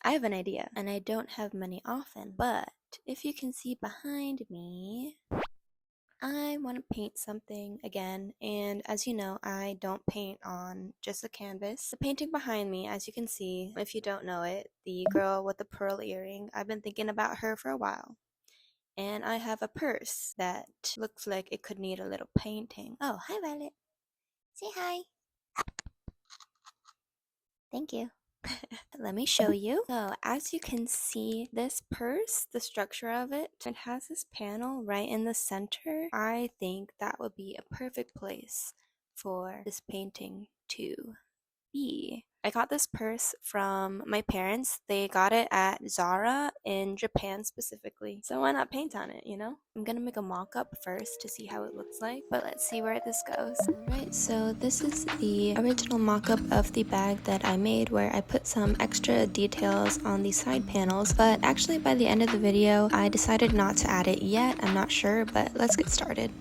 I have an idea, and I don't have money often, but if you can see behind me, I want to paint something again, and as you know, I don't paint on just a canvas. The painting behind me, as you can see, if you don't know it, the girl with the pearl earring, I've been thinking about her for a while. And I have a purse that looks like it could need a little painting. Oh, hi Violet. Say hi. Thank you. Let me show you. So as you can see, this purse, the structure of it has this panel right in the center. I think that would be a perfect place for this painting to be. I got this purse from my parents. They got it at Zara in Japan specifically. So why not paint on it, you know? I'm gonna make a mock-up first to see how it looks like, but let's see where this goes. Alright, so this is the original mock-up of the bag that I made where I put some extra details on the side panels, but actually by the end of the video, I decided not to add it yet. I'm not sure, but let's get started.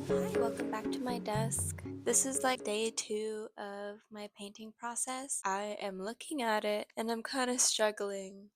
Hi, welcome back to my desk. This is like day 2 of my painting process. I am looking at it and I'm kind of struggling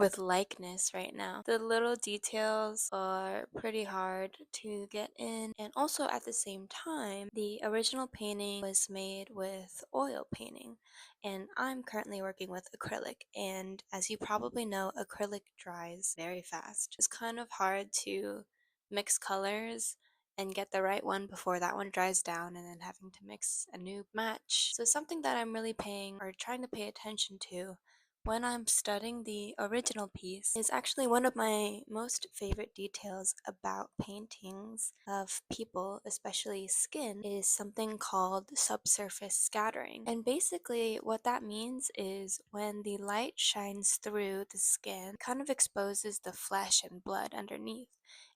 with likeness right now. The little details are pretty hard to get in, and also at the same time, the original painting was made with oil painting, and I'm currently working with acrylic, and as you probably know, acrylic dries very fast. It's kind of hard to mix colors and get the right one before that one dries down and then having to mix a new match. So something that I'm really paying or trying to pay attention to when I'm studying the original piece is actually one of my most favorite details about paintings of people, especially skin, is something called subsurface scattering. And basically what that means is when the light shines through the skin, it kind of exposes the flesh and blood underneath.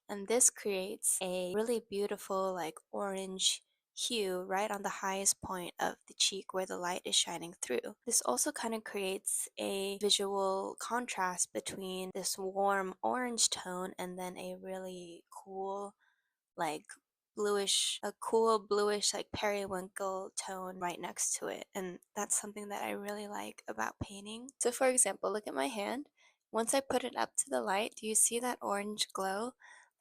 And this creates a really beautiful like orange hue right on the highest point of the cheek where the light is shining through. This also kind of creates a visual contrast between this warm orange tone and then a really cool like a cool bluish like periwinkle tone right next to it, and that's something that I really like about painting. So for example, look at my hand. Once I put it up to the light, do you see that orange glow?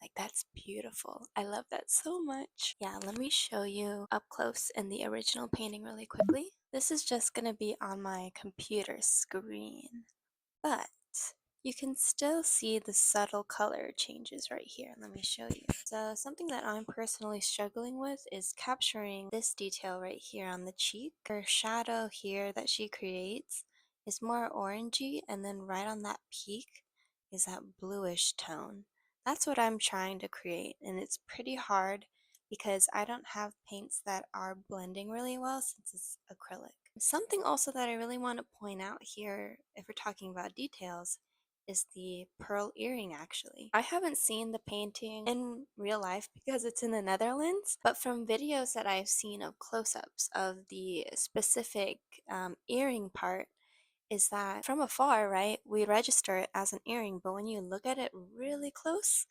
Like, that's beautiful. I love that so much. Yeah, let me show you up close in the original painting really quickly. This is just gonna be on my computer screen, but you can still see the subtle color changes right here. Let me show you. So something that I'm personally struggling with is capturing this detail right here on the cheek. Her shadow here that she creates is more orangey, and then right on that peak is that bluish tone. That's what I'm trying to create, and it's pretty hard because I don't have paints that are blending really well since it's acrylic. Something also that I really want to point out here, if we're talking about details, is the pearl earring actually. I haven't seen the painting in real life because it's in the Netherlands, but from videos that I've seen of close-ups of the specific earring part, is that from afar, right, we register it as an earring, but when you look at it really close,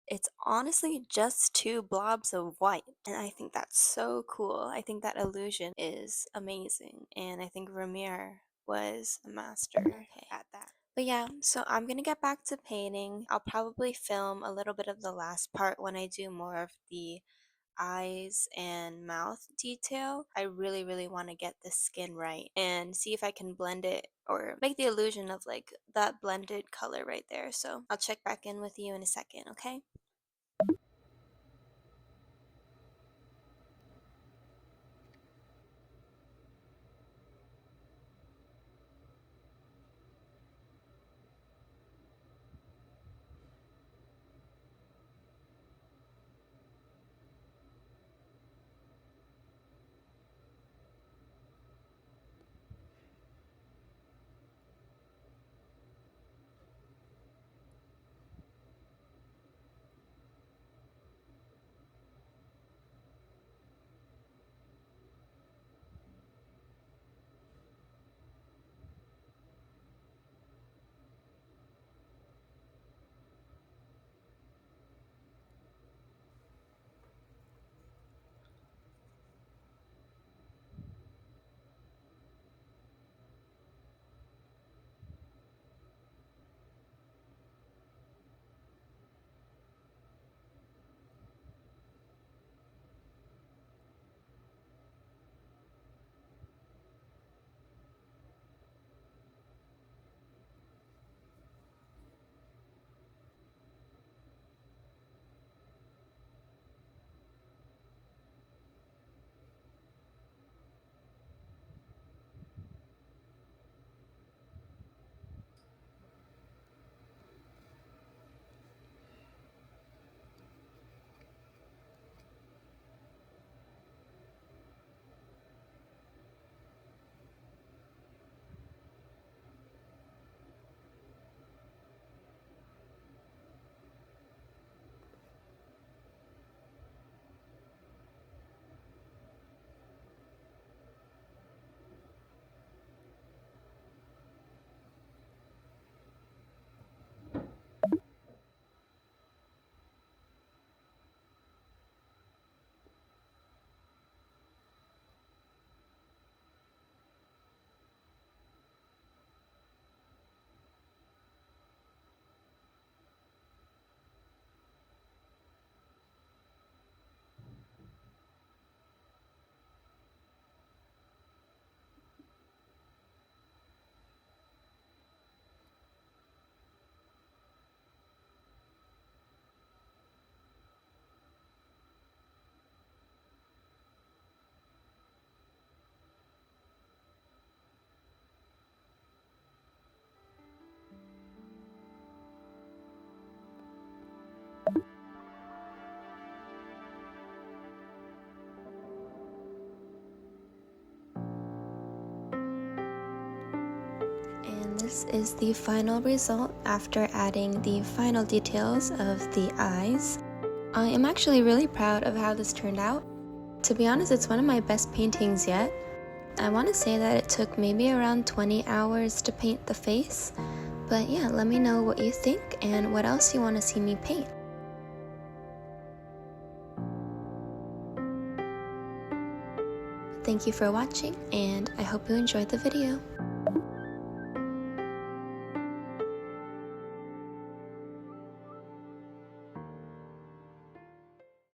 it's honestly just two blobs of white, and I think that's so cool. I think that illusion is amazing, and I think Vermeer was a master at that. But yeah, so I'm gonna get back to painting. I'll probably film a little bit of the last part when I do more of the eyes and mouth detail. I really, really want to get the skin right and see if I can blend it or make the illusion of like that blended color right there. So I'll check back in with you in a second, okay? This is the final result after adding the final details of the eyes. I am actually really proud of how this turned out. To be honest, it's one of my best paintings yet. I want to say that it took maybe around 20 hours to paint the face. But yeah, let me know what you think and what else you want to see me paint. Thank you for watching, and I hope you enjoyed the video.